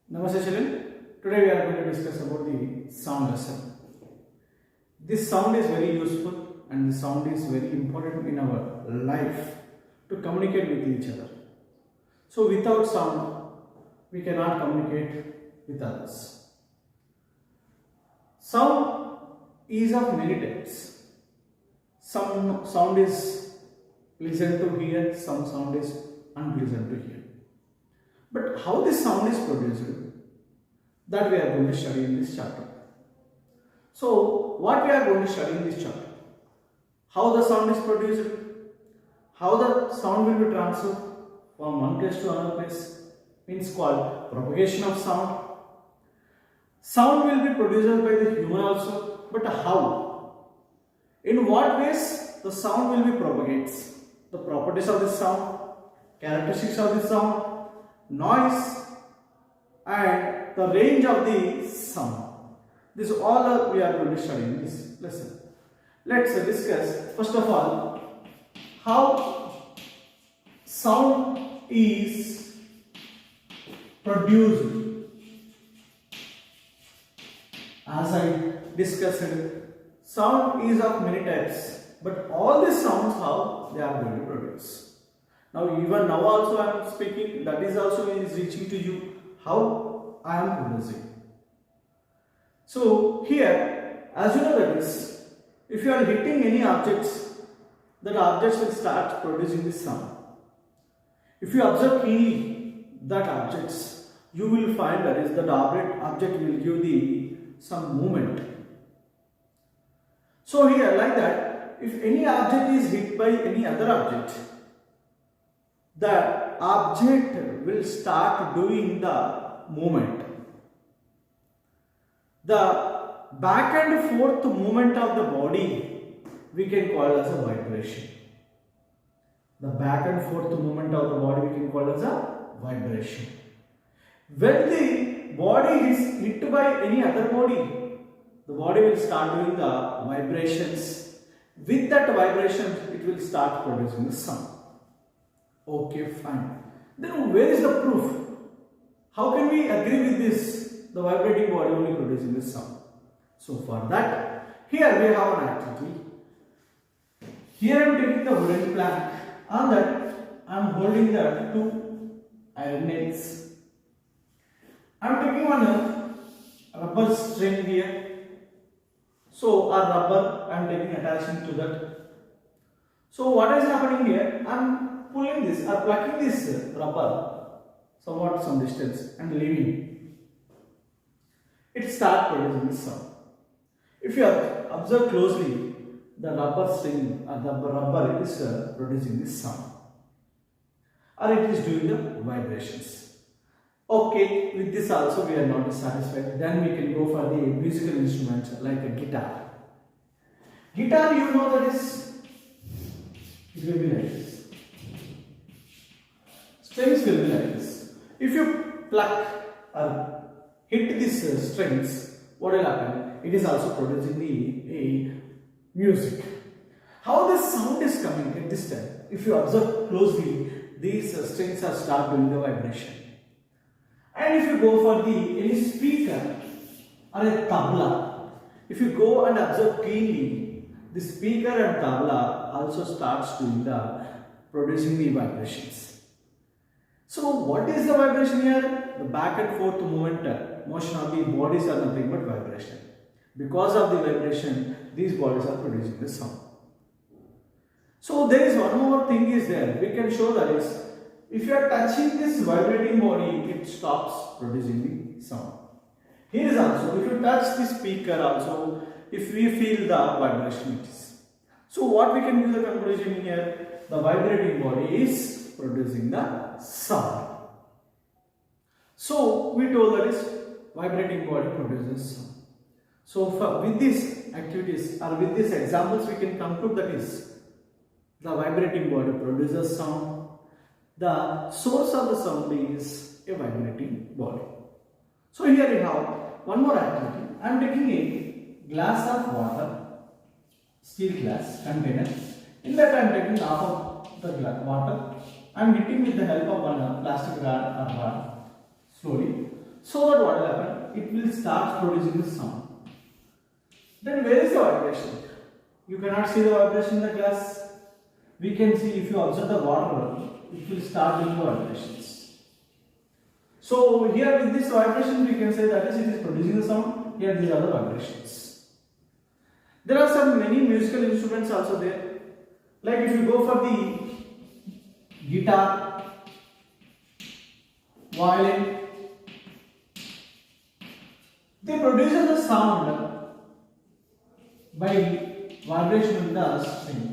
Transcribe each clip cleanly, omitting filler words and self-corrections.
Namaste children. Today we are going to discuss about the sound lesson. This sound is very useful and the sound is very important in our life to communicate with each other. So without sound we cannot communicate with others. Sound is of many types. Some sound is pleasant to hear, some sound is unpleasant to hear. But how this sound is produced, that we are going to study in this chapter. So, what we are going to study in this chapter? How the sound is produced, how the sound will be transferred from one place to another place, means called propagation of sound. Sound will be produced by the human also, but how? In what ways the sound will be propagated? The properties of the sound, characteristics of the sound, noise and the range of the sound. This all we are going to study in this lesson. Let's discuss first of all how sound is produced. As I discussed, sound is of many types, but all these sounds how they are going to produce. Now even now also I am speaking, that is also is reaching to you how I am producing. So here, as you know that is, if you are hitting any objects, that objects will start producing this sound. If you observe keenly that objects, you will find that is that object will give the some movement. So here like that, if any object is hit by any other object, the object will start doing the movement. The back and forth movement of the body we can call as a vibration. The back and forth movement of the body we can call as a vibration. When the body is hit by any other body, the body will start doing the vibrations. With that vibration, it will start producing the sound. Okay, fine. Then where is the proof? How can we agree with this? The vibrating body only producing this sound. So for that, here we have an activity. Here I am taking the wooden plank. On that, I am holding the two iron nails. I am taking one rubber string here. So a rubber I am taking attaching to that. So what is happening here? I am pulling this or plucking this rubber somewhat some distance and leaving. It starts producing this sound. If you observe closely, the rubber string or the rubber is producing this sound, or it is doing the vibrations. Okay, with this also we are not satisfied. Then we can go for the musical instruments like a guitar. Guitar, you know that is, it will be like this. Strings will be like this. If you pluck or hit these strings, what will happen? It is also producing the music. How the sound is coming at this time? If you observe closely, these strings are start doing the vibration. And if you go for any speaker or a tabla, if you go and observe keenly, the speaker and tabla also starts doing the producing the vibrations. So what is the vibration here? The back and forth motion of the bodies are nothing but vibration. Because of the vibration, these bodies are producing the sound. So there is one more thing is there. We can show that is, if you are touching this vibrating body, it stops producing the sound. Here is also, if you touch the speaker also, if we feel the vibration it is. So what we can do the conclusion here, the vibrating body is producing the sound. So we told that is vibrating body produces sound. So with these activities or with these examples we can conclude that is the vibrating body produces sound. The source of the sound is a vibrating body. So here we have one more activity. I am taking a glass of water, steel glass container. In that I am taking half of the water. I am hitting with the help of one plastic rod or rod slowly. So that what will happen? It will start producing the sound. Then where is the vibration? You cannot see the vibration in the glass. We can see if you observe the water, it will start doing the vibrations. So here with this vibration we can say that it is producing the sound. Here these are the vibrations. There are some many musical instruments also there. Like if you go for the guitar, violin, they produce the sound by vibration in the string.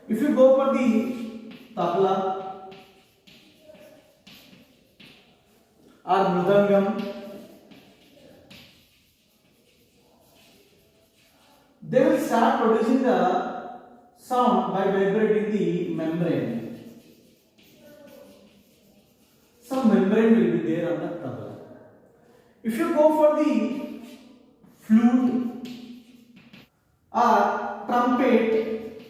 If you go for the tabla or mridangam, they will start producing the sound by vibrating the membrane. Some membrane will be there on the tabla. If you go for the flute or trumpet,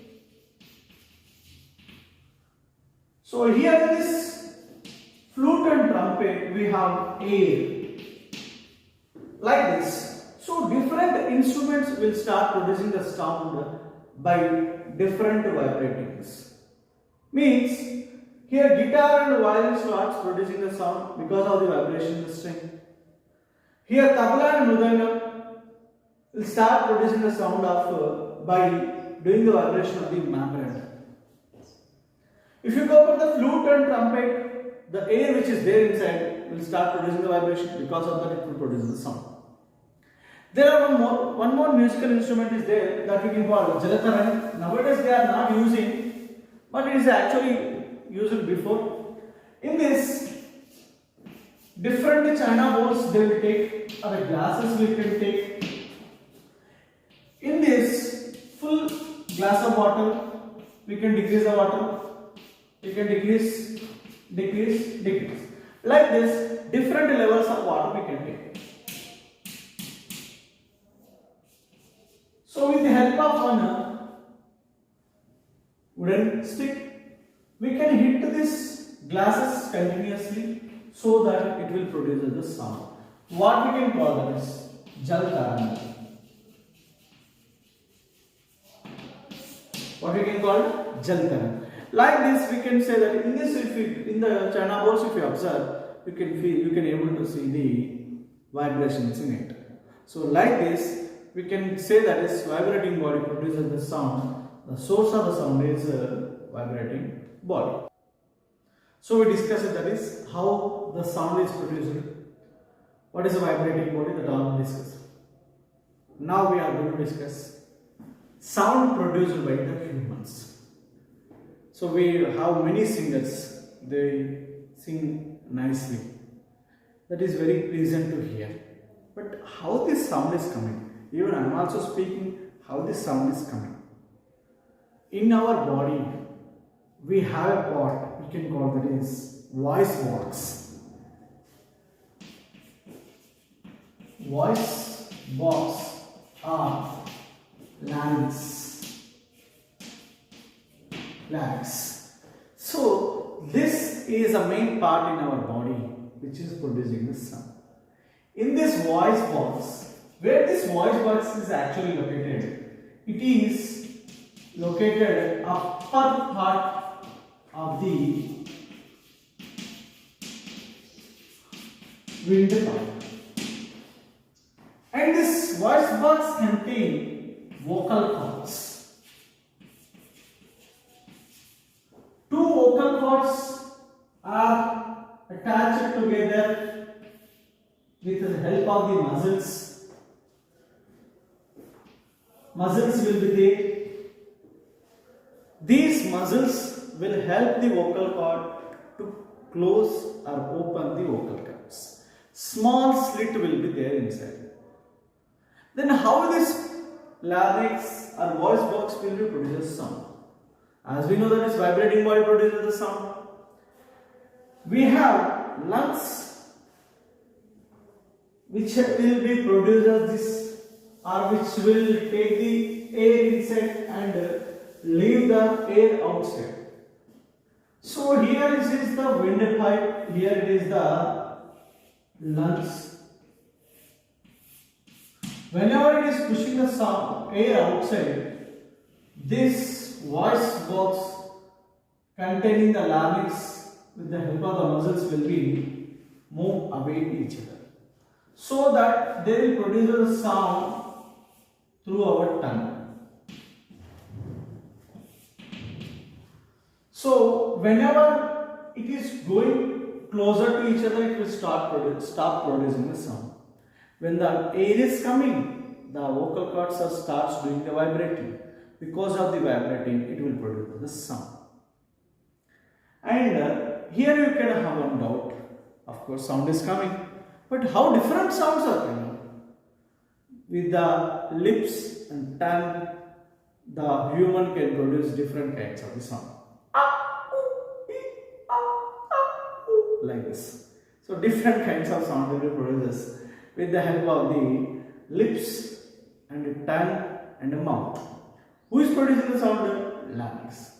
so here in this flute and trumpet we have air like this. So different instruments will start producing the sound by different vibratings. Means here guitar and violin starts producing the sound because of the vibration in the string. Here tabla and mridangam will start producing the sound of by doing the vibration of the membrane. If you go for the flute and trumpet, the air which is there inside will start producing the vibration, because of that it will produce the sound. There are one more musical instrument is there that we can call jalatarang. Nowadays they are not using, but it is actually used before. In this, different china bowls they will take, or glasses we can take. In this full glass of water, we can decrease the water. We can decrease. Like this, different levels of water we can take. So with the help of one wooden stick, we can hit this glasses continuously so that it will produce the sound. What we can call that is jal taranga. What we can call jal taranga. Like this, we can say that in this, in the china bowls, if you observe, you can able to see the vibrations in it. So like this, we can say that is vibrating body produces the sound. The source of the sound is vibrating body. So we discussed that is how the sound is produced. What is a vibrating body, that all we discussed. Now we are going to discuss sound produced by the humans. So we have many singers, they sing nicely. That is very pleasant to hear. But how this sound is coming? Even I am also speaking how this sound is coming. In our body, we have a part, we can call that is voice box. Voice box or larynx. So this is a main part in our body which is producing the sound. In this voice box, where this voice box is actually located, it is located upper part of the windpipe. And this voice box contains vocal cords. Two vocal cords are attached together with the help of the muscles. Muscles will be there. These muscles will help the vocal cord to close or open the vocal cords. Small slit will be there inside. Then how this larynx or voice box will be produces sound? As we know that this vibrating body produces the sound. We have lungs which will be produces this, or which will take the air inside and leave the air outside. So here this is the windpipe, here it is the lungs. Whenever it is pushing the sound air outside, this voice box containing the larynx with the help of the muscles will be move away each other, so that they will produce a sound through our tongue. So whenever it is going closer to each other, it will stop producing the sound. When the air is coming, the vocal cords starts doing the vibrating. Because of the vibrating, it will produce the sound. And here you can have one doubt. Of course, sound is coming, but how different sounds are coming? With the lips and tongue, the human can produce different kinds of the sound. Like this. So different kinds of sound will be produced with the help of the lips and the tongue and the mouth. Who is producing the sound? Larynx.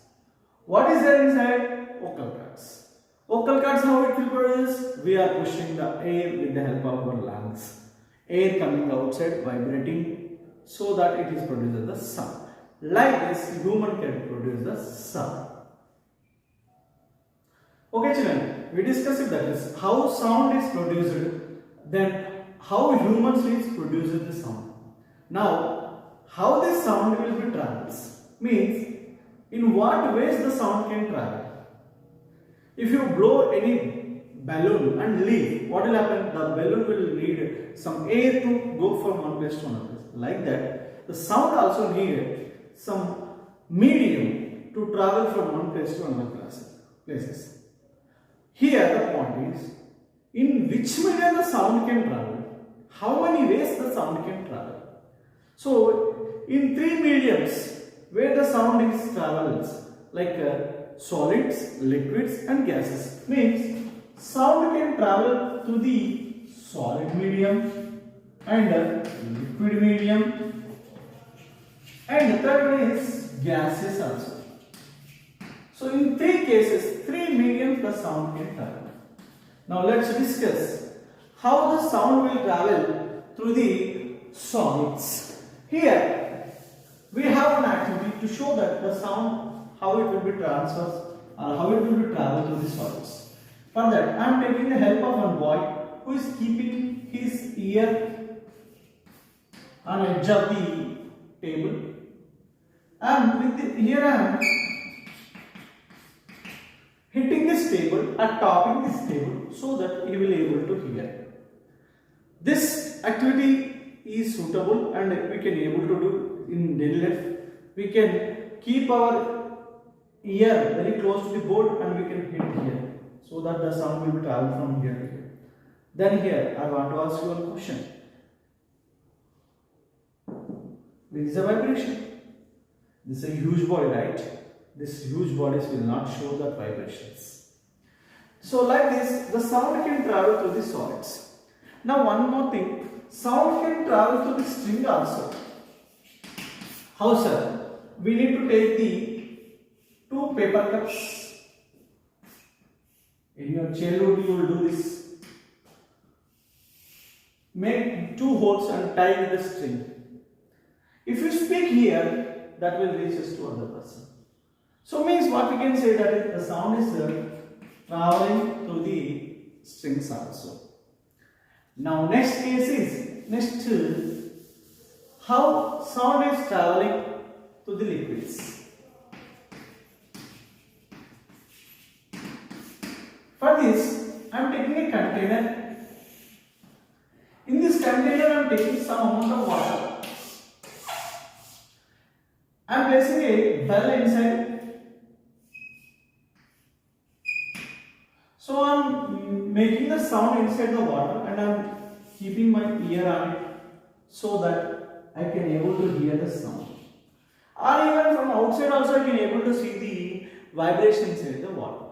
What is there inside? Vocal cords. Vocal cords, how it will produce? We are pushing the air with the help of our lungs. Air coming outside, vibrating, so that it is producing the sound. Like this, human can produce the sound. Okay children, we discussed that is how sound is produced, then how humans is producing the sound. Now, how this sound will be travels means in what ways the sound can travel. If you blow any balloon and leave, what will happen? The balloon will need some air to go from one place to another place. Like that, the sound also needed some medium to travel from one place to another places. Here the point is, in which medium the sound can travel, how many ways the sound can travel. So, in three mediums where the sound is travels, like solids, liquids and gases, means sound can travel through the solid medium and liquid medium, and the third one is gases also. So in three cases, three mediums the sound can travel. Now let's discuss how the sound will travel through the solids. Here we have an activity to show that the sound, how it will be transferred or how it will be traveled through the solids. For that, I am taking the help of one boy who is keeping his ear on edge of the table, and here I am hitting this table or topping this table so that he will be able to hear. This activity is suitable and we can able to do in daily life. We can keep our ear very close to the board and we can hit here so that the sound will be travel from here to here. Then here I want to ask you one question. This is a vibration. This is a huge body, right? This huge bodies will not show the vibrations. So like this, the sound can travel through the solids. Now one more thing, sound can travel through the string also. How sir? We need to take the two paper cups. In your childhood you will do this. Make two holes and tie with the string. If you speak here, that will reach us to other person. So means what we can say that the sound is traveling through the strings also. Now next case is how sound is traveling to the liquids. For this I am taking a container. In this container I am taking some amount of water. I am placing a bell inside. So I am making the sound inside the water and I am keeping my ear on it so that I can able to hear the sound. Or even from outside also I can able to see the vibrations inside the water.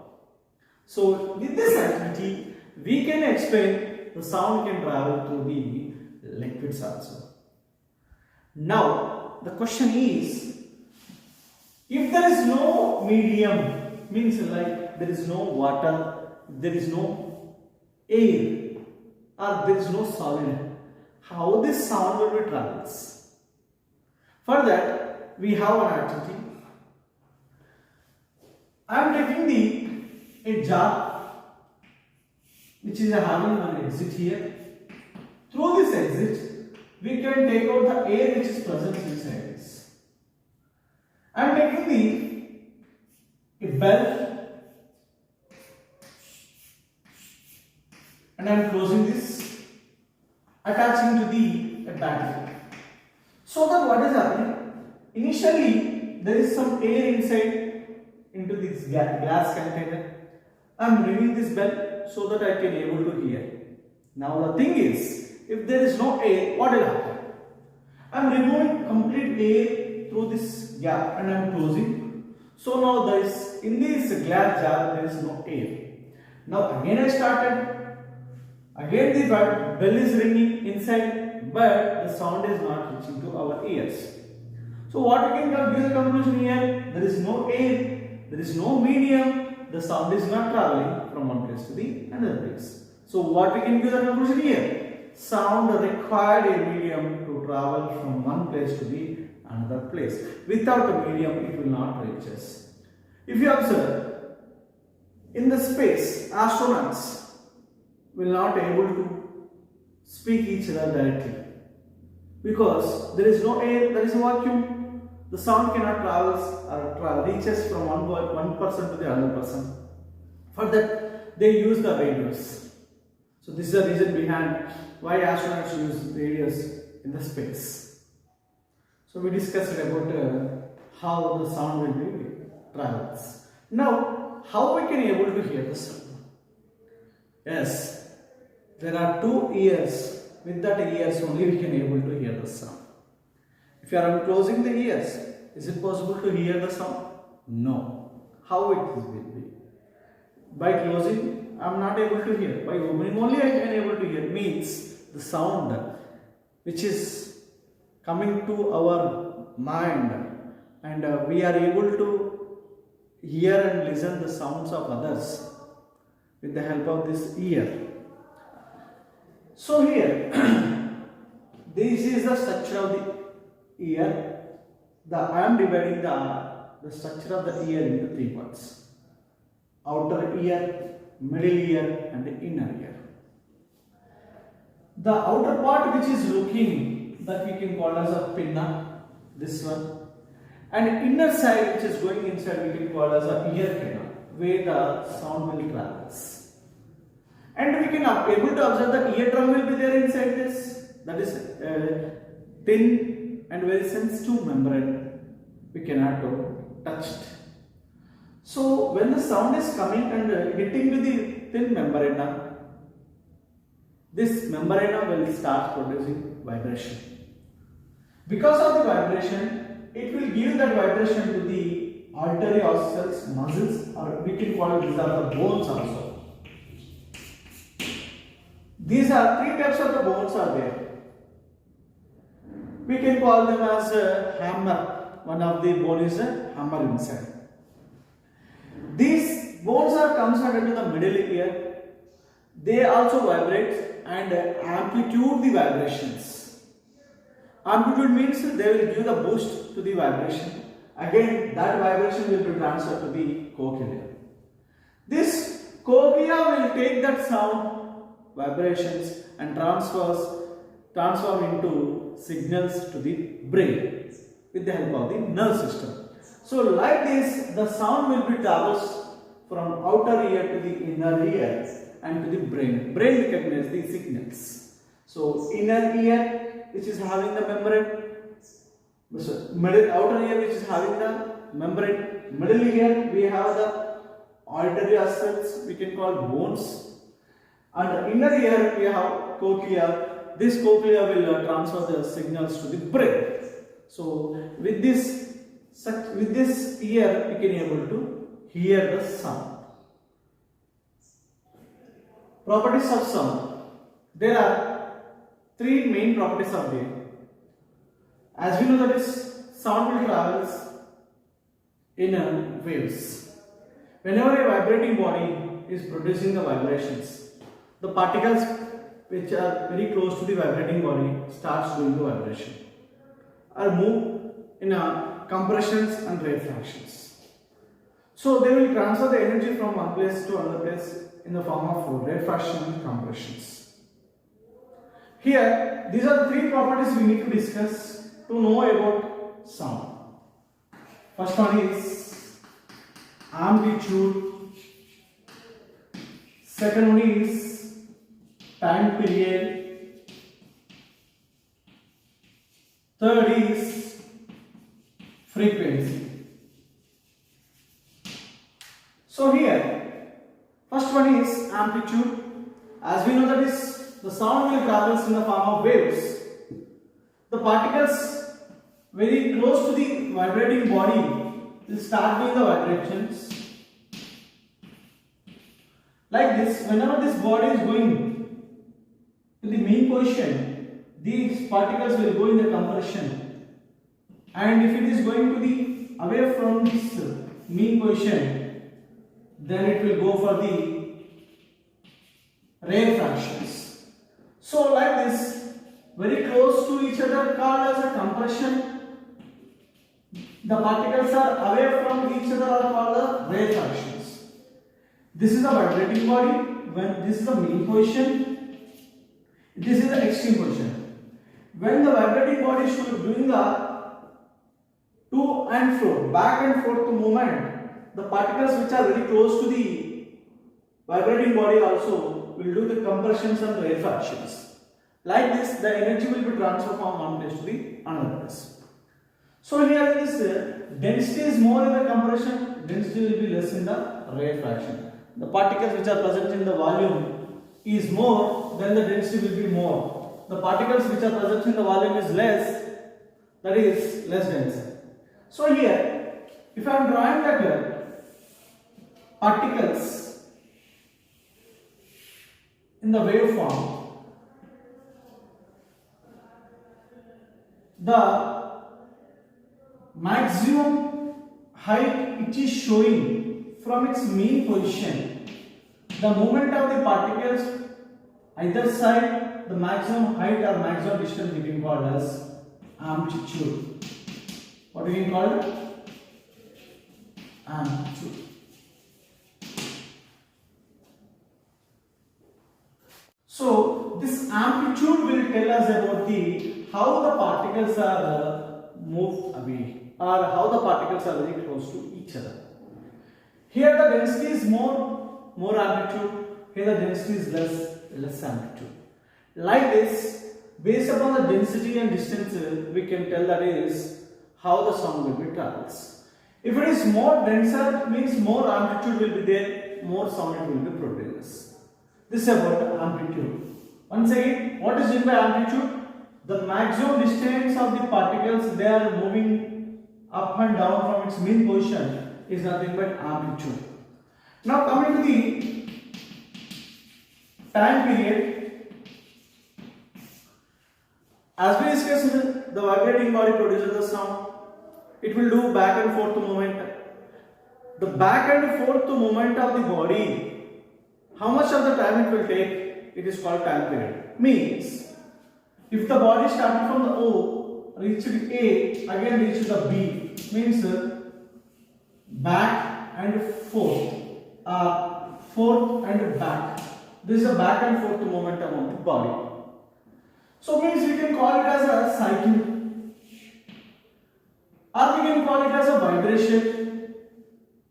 So with this activity we can explain the sound can travel through the liquids also. Now the question is, if there is no medium, means like there is no water, there is no air or there is no solid, how this sound will be travels? For that, we have an activity. I am taking a jar which is having an exit here. Through this exit, we can take out the air which is present inside this. I am taking a bell and I am closing this, attaching to a battery. So that what is happening? Initially, there is some air inside into this glass container. I am removing this bell so that I can able to hear. Now the thing is, if there is no air, what will happen? I am removing complete air through this gap and I am closing. So now there is, in this glass jar, there is no air. Now again I started. Again the bell is ringing inside, but the sound is not reaching to our ears. So what we can give the conclusion here? There is no air, there is no medium, the sound is not traveling from one place to the another place. So what we can give the conclusion here? Sound required a medium to travel from one place to the another place. Without a medium, it will not reach us. If you observe, in the space, astronauts will not able to speak each other directly because there is no air, there is a vacuum. The sound cannot reaches from one person to the other person. For that, they use the radios. So this is the reason behind why astronauts use radios in the space. So we discussed about how the sound will be travels. Now, how we can able to hear the sound? Yes, there are two ears. With that ears only we can able to hear the sound. If you are closing the ears, is it possible to hear the sound? No. How it will be? By closing, I am not able to hear. By opening only I can able to hear. Means the sound which is coming to our mind and we are able to hear and listen the sounds of others with the help of this ear. So here, this is the structure of the ear. I am dividing the structure of the ear into three parts: outer ear, middle ear, and the inner ear. The outer part which is looking, that we can call as a pinna, this one, and inner side which is going inside we can call as a ear canal, where the sound will travels. And we can able to observe the eardrum will be there inside this, that is thin and very sensitive membrane, we cannot touch it. So when the sound is coming and hitting to the thin membrane, this membrane will start producing vibration. Because of the vibration, it will give that vibration to the auditory cells, muscles, or we can call it these are the bones also. These are three types of the bones are there. We can call them as a hammer. One of the bone is a hammer inside. These bones are comes under the middle ear. They also vibrate and amplitude the vibrations. Amplitude means they will give the boost to the vibration. Again, that vibration will be transferred to the cochlea. This cochlea will take that sound vibrations and transform into signals to the brain with the help of the nerve system. So like this, the sound will be travels from outer ear to the inner ear and to the brain. Brain recognizes the signals. So inner ear which is having the membrane, outer ear which is having the membrane, middle ear we have the auditory cells, we can call bones. And inner ear we have cochlea. This cochlea will transfer the signals to the brain. So with this ear we can able to hear the sound. Properties of sound. There are three main properties of the ear. As we know that is sound will travels in waves. Whenever a vibrating body is producing the vibrations, the particles which are very close to the vibrating body starts doing the vibration or move in compressions and rarefactions. So they will transfer the energy from one place to another place in the form of rarefaction and compressions. Here, these are the three properties we need to discuss to know about sound. First one is amplitude. Second one is time period. Third is frequency. So here, first one is amplitude. As we know that is the sound will travels in the form of waves. The particles very close to the vibrating body will start doing the vibrations. Like this, whenever this body is going to the mean position, these particles will go in the compression. And if it is going to the away from this mean position, then it will go for the rarefactions. So like this, very close to each other called as a compression. The particles are away from each other are called the rarefactions. This is the vibrating body when this is the mean position. This is the extreme position. When the vibrating body is doing the to and fro, back and forth movement, the particles which are very close to the vibrating body also will do the compressions and rarefactions. Like this, the energy will be transferred from one place to the another place. So here this density is more in the compression, density will be less in the rarefaction. The particles which are present in the volume is more, then the density will be more. The particles which are present in the volume is less, that is less dense. So here, if I am drawing that particles in the waveform, the maximum height it is showing from its mean position, the movement of the particles either side, the maximum height or maximum distance we can call as amplitude. What we can call it? Amplitude. So this amplitude will tell us about the how the particles are moved away or how the particles are very close to each other. Here the density is more amplitude. Here the density is less amplitude. Like this, based upon the density and distance, we can tell that is how the sound will be travels. If it is more denser, means more amplitude will be there, more sound it will be produced. This is about amplitude. Once again, what is meant by amplitude? The maximum distance of the particles they are moving up and down from its mean position is nothing but amplitude. Now coming to the time period. As we discussed, the vibrating body produces the sound. It will do back and forth movement. The back and forth movement of the body, how much of the time it will take? It is called time period. Means, if the body started from the O, reached A, again reached the B, means back and forth, forth and back. This is a back and forth movement of the body. So means we can call it as a cycle, or we can call it as a vibration.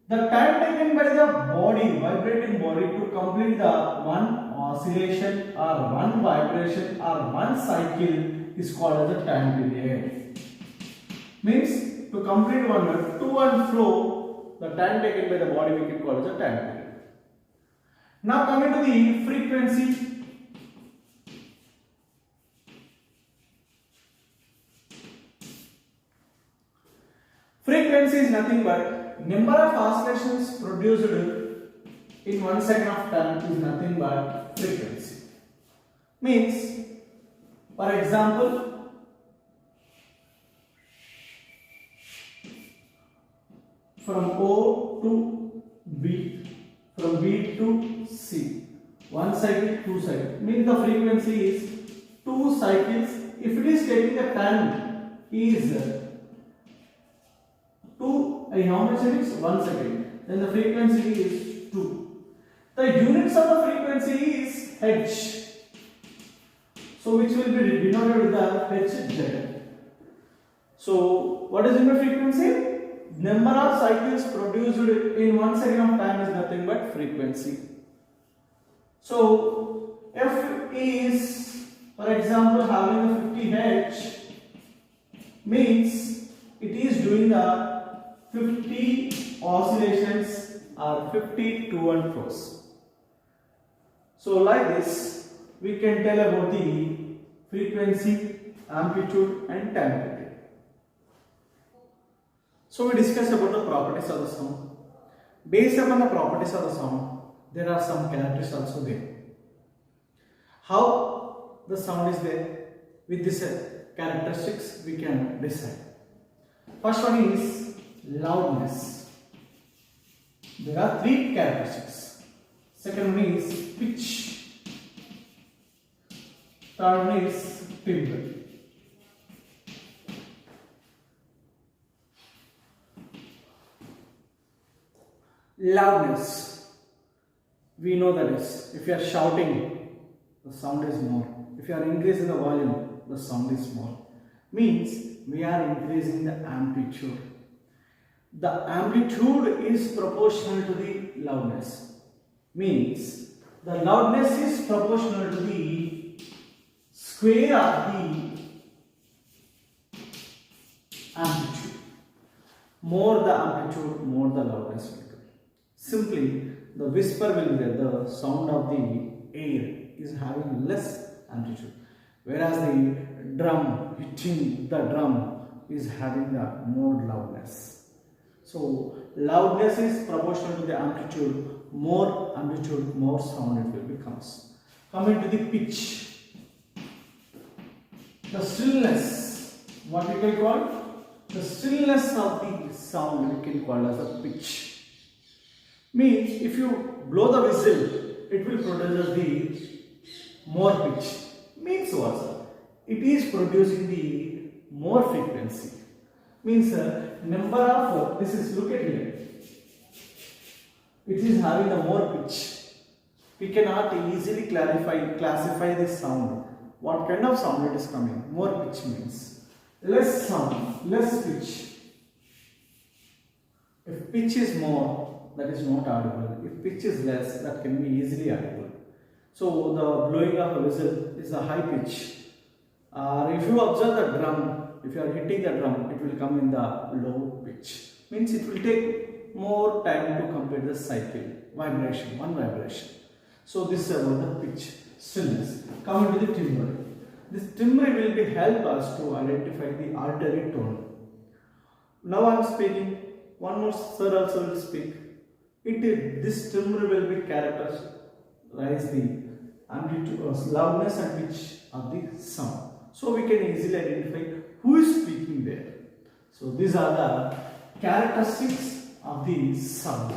The time taken by the body, vibrating body, to complete the one oscillation or one vibration or one cycle is called as a time period. Means to complete one to and fro, the time taken by the body we can call as a time period. Now coming to the frequency. Frequency is nothing but number of oscillations produced in 1 second of time is nothing but frequency. Means, for example, from O to B, from B to C, one cycle, two cycles. Means the frequency is 2 cycles. If it is taking a time is 2, how many seconds? 1 second. Then the frequency is 2. The units of the frequency is H. So which will be denoted with the Hz. So what is unit frequency? Number of cycles produced in 1 second of time is nothing but frequency. So F is, for example, having a 50 Hz means it is doing the 50 oscillations or 50 to and fro's. So like this we can tell about the frequency, amplitude and time period. So we discussed about the properties of the sound. Based upon the properties of the sound, there are some characteristics also there. How the sound is there? With these characteristics we can decide. First one is loudness. There are 3 characteristics. Second one is pitch. Third one is timbre. Loudness. We know that is, if you are shouting, the sound is more. If you are increasing the volume, the sound is more. Means we are increasing the amplitude. The amplitude is proportional to the loudness. Means the loudness is proportional to the square of the amplitude. More the amplitude, more the loudness will be. Simply, the whisper will be there. The sound of the air is having less amplitude, whereas the drum, hitting the drum, is having the more loudness. So loudness is proportional to the amplitude. More amplitude, more sound it will becomes. Coming to the pitch, the stillness. What we can call the stillness of the sound, we can call as a pitch. Means if you blow the whistle, it will produce the more pitch. Means what? It is producing the more frequency. Means number of, this is, look at here, it is having a more pitch. We cannot easily classify this sound. What kind of sound it is coming? More pitch means less sound, less pitch. If pitch is more, that is not audible. If pitch is less, that can be easily audible. So the blowing of a whistle is a high pitch. If you observe the drum, if you are hitting the drum, it will come in the low pitch. Means it will take more time to complete the cycle, vibration, one vibration. So this is about the pitch, stillness. Coming to the timbre. This timbre will be help us to identify the alternate tone. Now I am speaking. One more sir also will speak. This timbre will be characterized the amplitude, loudness and pitch of the sound. So we can easily identify who is speaking there. So these are the characteristics of the sound.